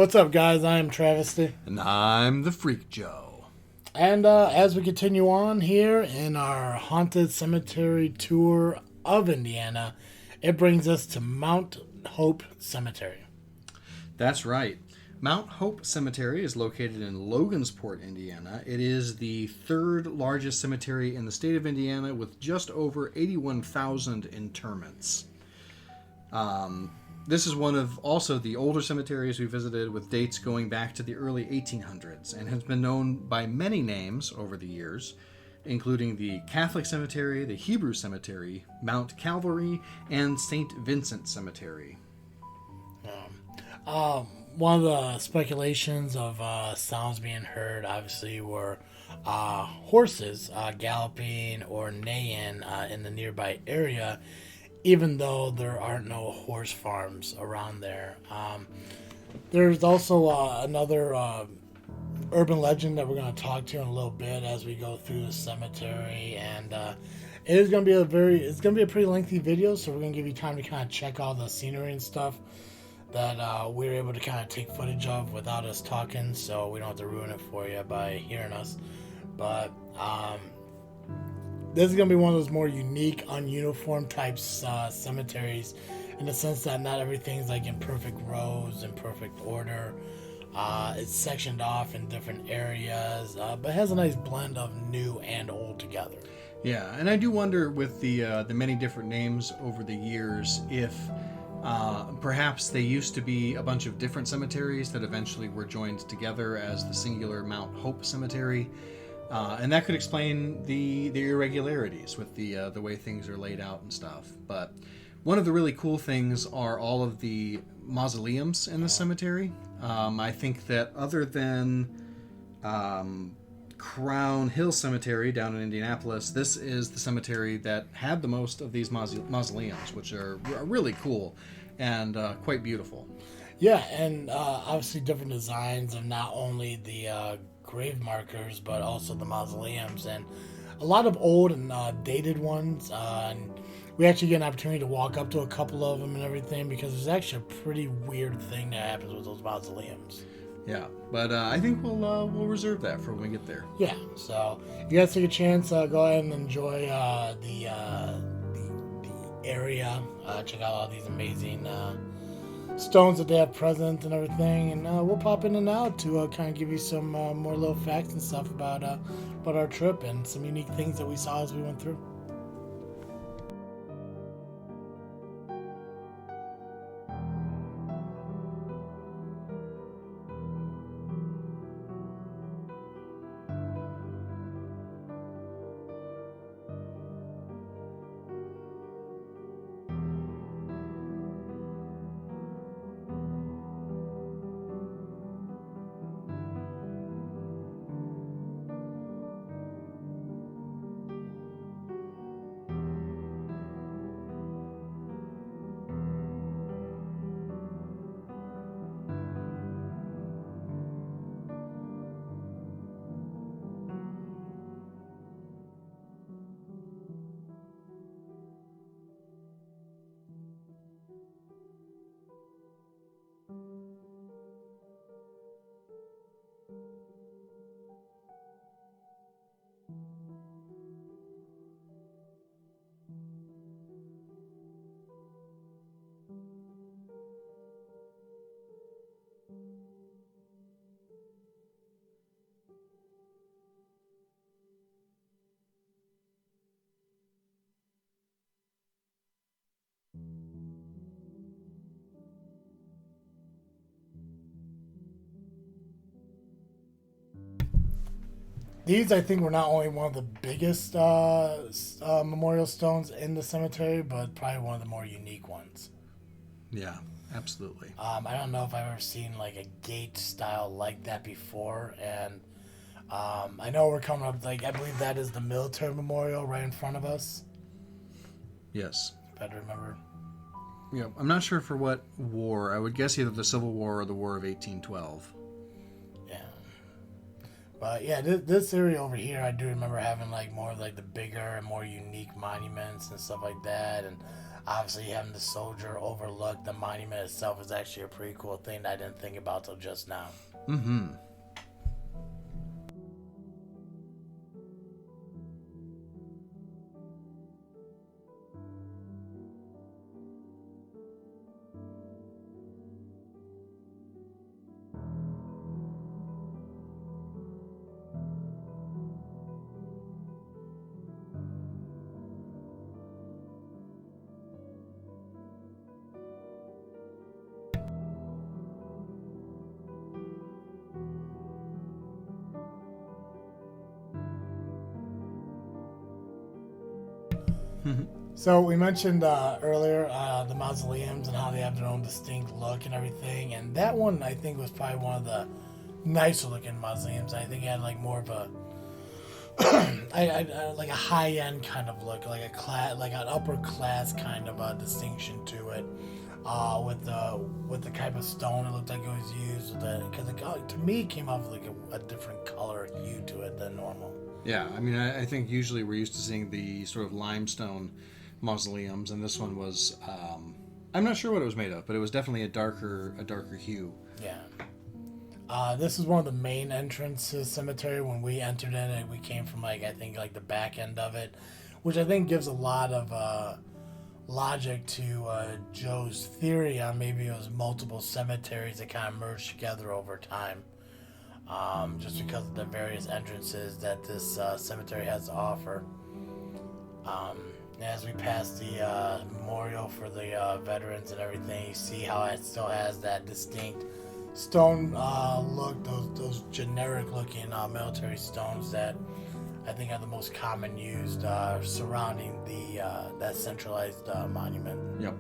What's up, guys? I am Travesty. And I'm the Freak Joe. And as we continue on here in our haunted cemetery tour of Indiana, it brings us to Mount Hope Cemetery. That's right. Mount Hope Cemetery is located in Logansport, Indiana. It is the third largest cemetery in the state of Indiana with just over 81,000 interments. This is one of also the older cemeteries we visited, with dates going back to the early 1800s, and has been known by many names over the years, including the Catholic Cemetery, the Hebrew Cemetery, Mount Calvary, and Saint Vincent Cemetery. One of the speculations of sounds being heard, obviously, were horses galloping or neighing in the nearby area, even though there are no horse farms around there. There's also another urban legend that we're going to talk to in a little bit as we go through the cemetery, and it is going to be it's going to be a pretty lengthy video, so we're going to give you time to kind of check all the scenery and stuff that we were able to kind of take footage of without us talking, so we don't have to ruin it for you by hearing us. But this is going to be one of those more unique, ununiform types cemeteries, in the sense that not everything's like in perfect rows and perfect order. It's sectioned off in different areas, but has a nice blend of new and old together. Yeah, and I do wonder, with the many different names over the years, if perhaps they used to be a bunch of different cemeteries that eventually were joined together as the singular Mount Hope Cemetery. And that could explain the irregularities with the way things are laid out and stuff. But one of the really cool things are all of the mausoleums in the cemetery. I think that other than Crown Hill Cemetery down in Indianapolis, this is the cemetery that had the most of these mausoleums, which are really cool and quite beautiful. Yeah, and obviously different designs of not only the grave markers, but also the mausoleums, and a lot of old and dated ones. And we actually get an opportunity to walk up to a couple of them and everything, because there's actually a pretty weird thing that happens with those mausoleums. Yeah, but I think we'll reserve that for when we get there. Yeah, so you guys take a chance, go ahead and enjoy the area. Check out all these amazing stones that they have present and everything, and we'll pop in and out to kind of give you some more little facts and stuff about our trip and some unique things that we saw as we went through. These, I think, were not only one of the biggest memorial stones in the cemetery, but probably one of the more unique ones. Yeah, absolutely. I don't know if I've ever seen like a gate style like that before, and I know we're coming up, like, I believe that is the military memorial right in front of us. Yes. If I remember. Yeah, I'm not sure for what war. I would guess either the Civil War or the War of 1812. Yeah. But yeah, this area over here, I do remember having like more of like the bigger and more unique monuments and stuff like that, and obviously having the soldier overlook the monument itself is actually a pretty cool thing that I didn't think about till just now. Mm-hmm. So we mentioned earlier the mausoleums and how they have their own distinct look and everything, and that one I think was probably one of the nicer looking mausoleums. I think it had like more of a like a high end kind of look, like a class, like an upper class kind of a distinction to it. With the type of stone it looked like it was used, because to me it came off like a different color hue to it than normal. Yeah, I mean, I think usually we're used to seeing the sort of limestone mausoleums, and this one was, I'm not sure what it was made of, but it was definitely a darker hue. Yeah. This is one of the main entrances cemetery. When we entered in it, we came from like I think like the back end of it, which I think gives a lot of logic to Joe's theory on maybe it was multiple cemeteries that kind of merged together over time. Just because of the various entrances that this cemetery has to offer. As we pass the memorial for the veterans and everything, you see how it still has that distinct stone look, those generic looking military stones that I think are the most common used surrounding the that centralized monument. Yep.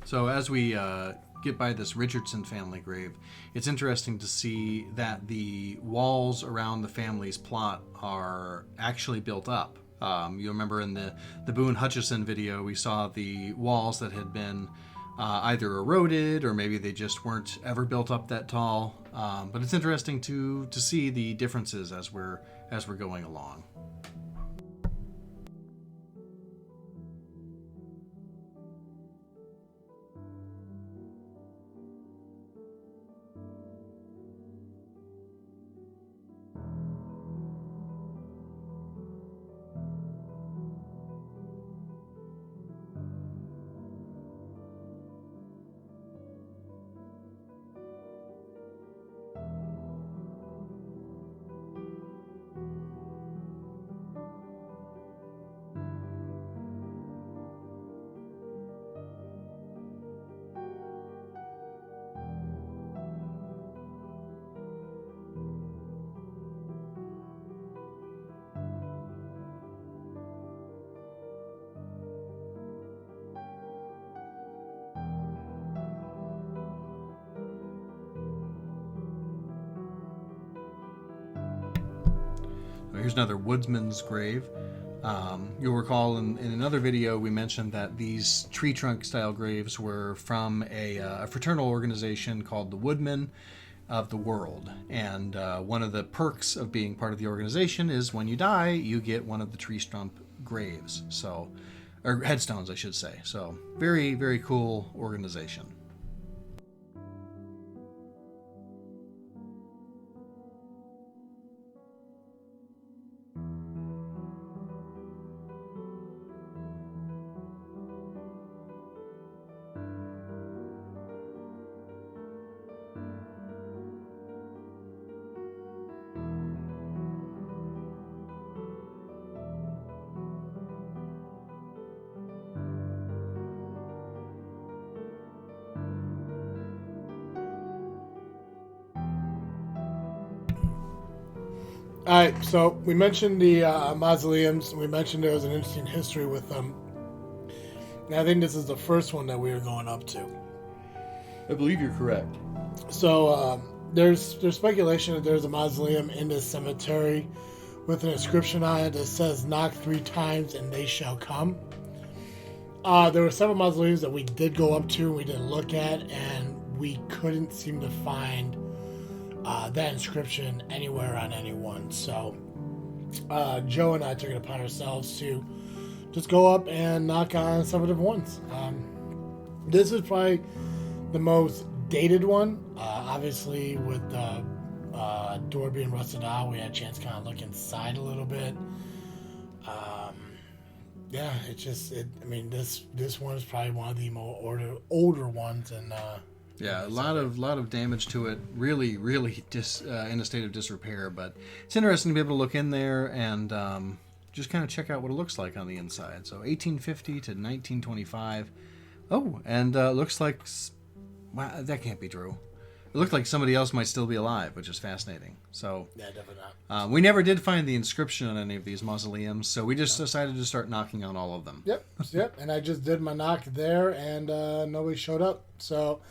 So as we get by this Richardson family grave, it's interesting to see that the walls around the family's plot are actually built up. You remember in the Boone Hutchison video, we saw the walls that had been either eroded or maybe they just weren't ever built up that tall. But it's interesting to see the differences as we're going along. here's another woodsman's grave. You'll recall in another video we mentioned that these tree trunk style graves were from a fraternal organization called the Woodman of the world. And one of the perks of being part of the organization is when you die, you get one of the tree stump graves. So, or headstones, I should say. So, very, very cool organization. All right, so we mentioned the mausoleums. We mentioned there was an interesting history with them. And I think this is the first one that we are going up to. I believe you're correct. So there's speculation that there's a mausoleum in this cemetery with an inscription on it that says, "Knock 3 times and they shall come." There were several mausoleums that we did go up to and we didn't look at, and we couldn't seem to find that inscription anywhere on anyone. So Joe and I took it upon ourselves to just go up and knock on some of the ones. This is probably the most dated one. Obviously, with the door being rusted out, we had a chance to kind of look inside a little bit. Yeah, I mean, this one is probably one of the more older ones, and yeah, a lot of damage to it. Really, really in a state of disrepair. But it's interesting to be able to look in there and just kind of check out what it looks like on the inside. So 1850 to 1925. Oh, and looks like, wow, that can't be true. It looked like somebody else might still be alive, which is fascinating. So yeah, definitely not. We never did find the inscription on any of these mausoleums, so we just decided to start knocking on all of them. Yep. And I just did my knock there, and nobody showed up. So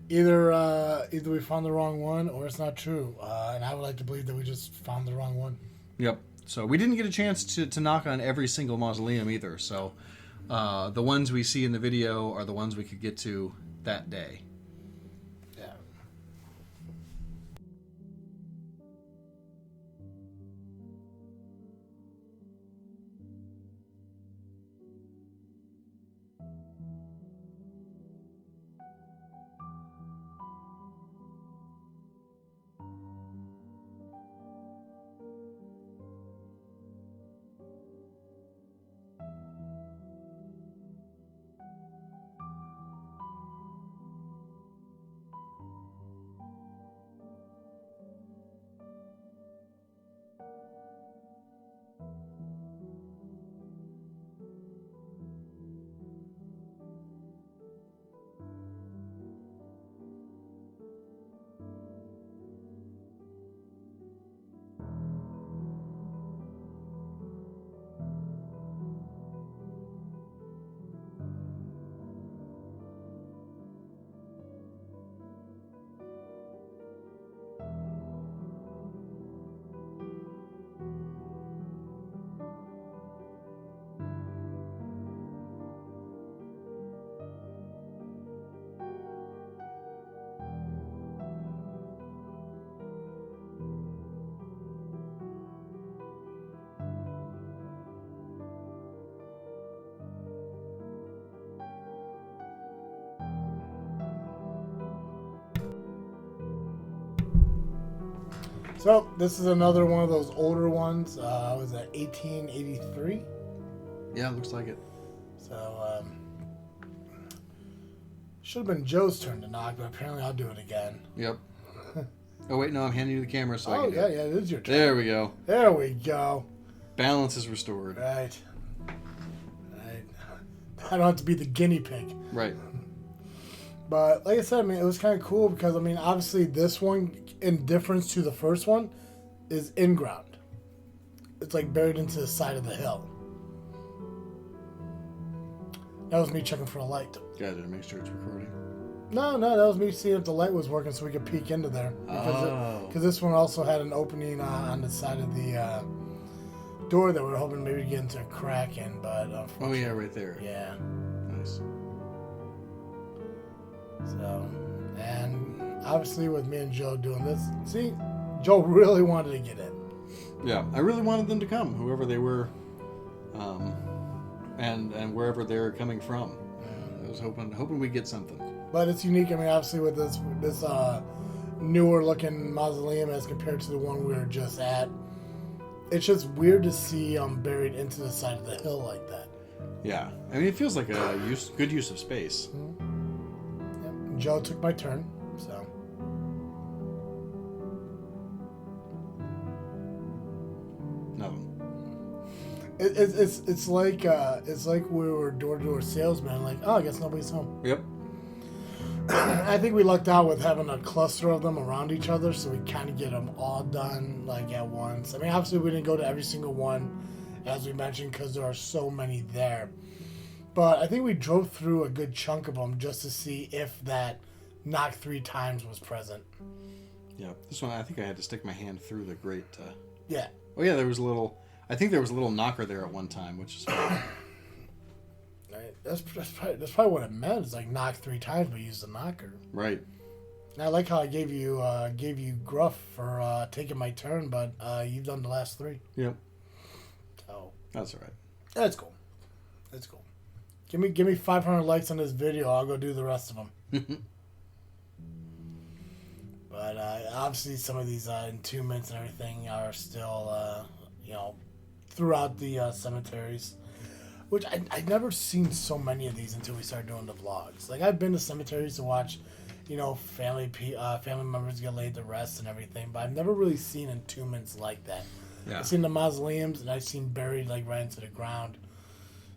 either we found the wrong one or it's not true. And I would like to believe that we just found the wrong one. Yep. So we didn't get a chance to knock on every single mausoleum either. So the ones we see in the video are the ones we could get to that day. Yeah. So this is another one of those older ones. Was that 1883? Yeah, looks like it. So should have been Joe's turn to knock, but apparently I'll do it again. Yep. Oh wait, no, I'm handing you the camera so I can do it. It is your turn. There we go. There we go. Balance is restored. Right. I don't have to be the guinea pig. Right. But like I said, I mean, it was kind of cool because, I mean, obviously this one, in difference to the first one, is in ground. It's like buried into the side of the hill. That was me checking for a light. Got to make sure it's recording. No, that was me seeing if the light was working so we could peek into there. Because this one also had an opening on the side of the door that we're hoping maybe to get into a crack in, but unfortunately... Oh, yeah, right there. Yeah. Nice. So, and obviously with me and Joe doing this, see, Joe really wanted to get in. Yeah, I really wanted them to come, whoever they were, and wherever they're coming from. I was hoping we'd get something. But it's unique. I mean, obviously with this newer looking mausoleum as compared to the one we were just at, it's just weird to see buried into the side of the hill like that. Yeah, I mean, it feels like a good use of space. Mm-hmm. Yep. Joe took my turn, so. Nothing. It's like we were door-to-door salesmen. Like, oh, I guess nobody's home. Yep. I think we lucked out with having a cluster of them around each other, so we kind of get them all done like at once. I mean, obviously we didn't go to every single one, as we mentioned, because there are so many there. But I think we drove through a good chunk of them just to see if that knock 3 times was present. Yeah, this one I think I had to stick my hand through the grate. Yeah. Oh yeah, there was a little. I think there was a little knocker there at one time, which is fine. Right. That's probably what it meant. It's like knock 3 times, but use the knocker. Right. And I like how I gave you gruff for taking my turn, but you've done the last 3. Yep. So that's all right. That's cool. That's cool. Give me 500 likes on this video. I'll go do the rest of them. But obviously, some of these entombments and everything are still, throughout the cemeteries. Which I'd never seen so many of these until we started doing the vlogs. Like, I've been to cemeteries to watch, family members get laid to rest and everything, but I've never really seen entombments like that. Yeah. I've seen the mausoleums, and I've seen buried like right into the ground.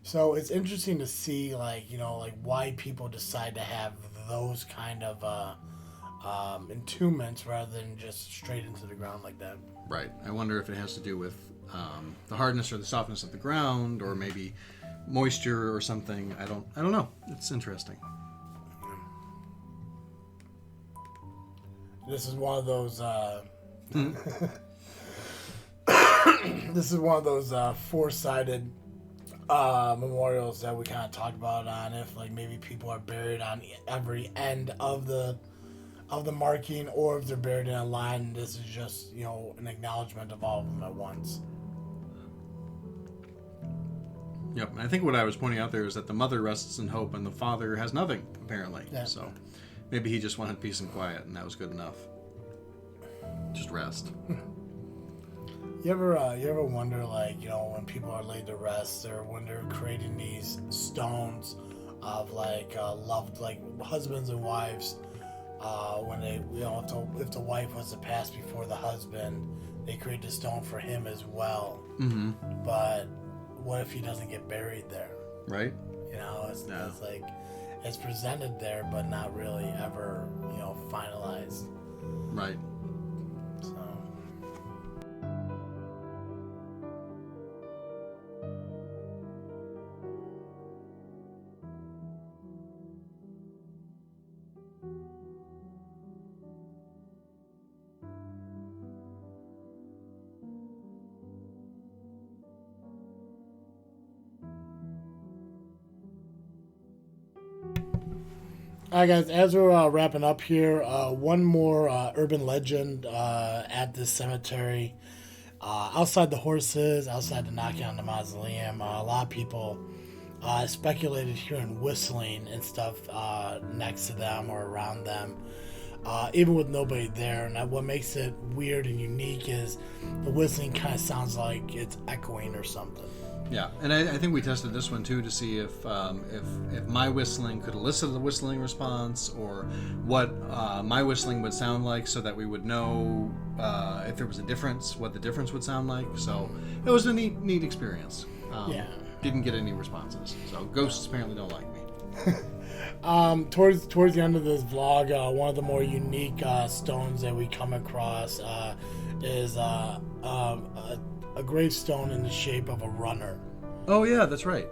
So it's interesting to see, why people decide to have those kind of entombments rather than just straight into the ground like that. Right. I wonder if it has to do with the hardness or the softness of the ground, or maybe moisture or something. I don't know. It's interesting. This is one of those. This is one of those 4-sided memorials that we kind of talked about on if maybe people are buried on every end of the marking, or if they're buried in a line. This is just an acknowledgement of all of them at once. Yep, and I think what I was pointing out there is that the mother rests in hope and the father has nothing, apparently. Yeah. So maybe he just wanted peace and quiet, and that was good enough. Just rest. You ever wonder, when people are laid to rest, or when they're creating these stones of loved husbands and wives, when they if the wife was to pass before the husband, they create the stone for him as well. Mm-hmm. But what if he doesn't get buried there? Right. It's presented there, but not really ever finalized. Right. So. Alright guys, as we're wrapping up here, one more urban legend at this cemetery. Outside the horses, outside the knocking on the mausoleum, a lot of people speculated hearing whistling and stuff next to them or around them, even with nobody there. And what makes it weird and unique is the whistling kind of sounds like it's echoing or something. Yeah, and I think we tested this one too to see if my whistling could elicit a whistling response, or what my whistling would sound like, so that we would know if there was a difference, what the difference would sound like. So it was a neat experience. Yeah. Didn't get any responses. So ghosts apparently don't like me. Towards the end of this vlog, one of the more unique stones that we come across is a gravestone in the shape of a runner. Oh yeah, that's right.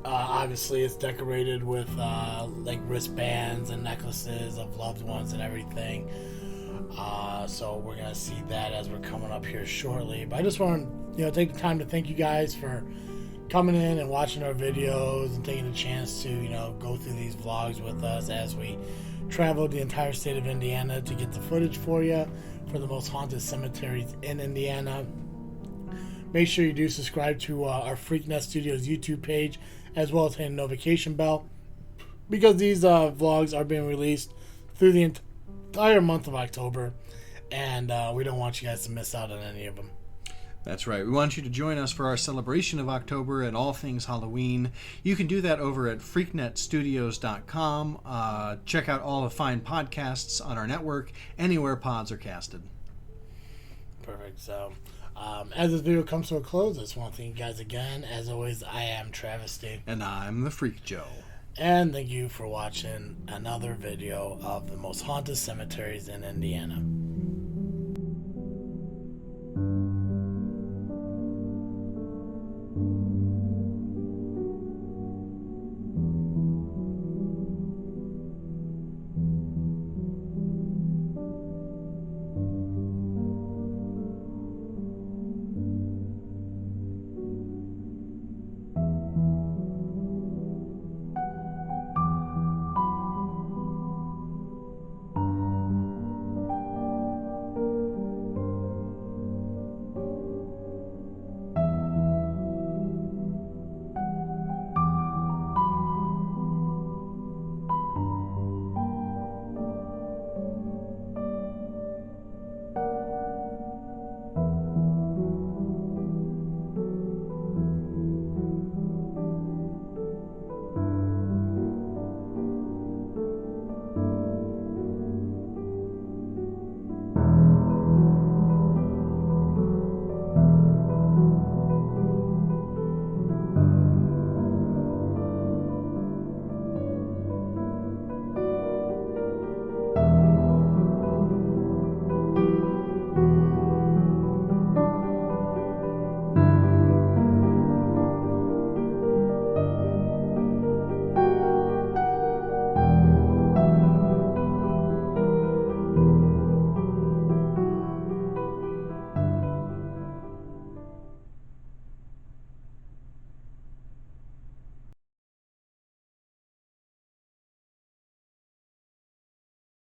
Obviously, it's decorated with wristbands and necklaces of loved ones and everything. So we're going to see that as we're coming up here shortly. But I just want to, take the time to thank you guys for coming in and watching our videos and taking a chance to, go through these vlogs with us as we traveled the entire state of Indiana to get the footage for you for the most haunted cemeteries in Indiana. Make sure you do subscribe to our Freaknet Studios YouTube page, as well as hit the notification bell, because these vlogs are being released through the entire month of October, and we don't want you guys to miss out on any of them. That's right. We want you to join us for our celebration of October and all things Halloween. You can do that over at freaknetstudios.com. Check out all the fine podcasts on our network, anywhere pods are casted. Perfect. So, as this video comes to a close, I just want to thank you guys again. As always, I am Travesty. And I'm the Freak Joe. And thank you for watching another video of the most haunted cemeteries in Indiana.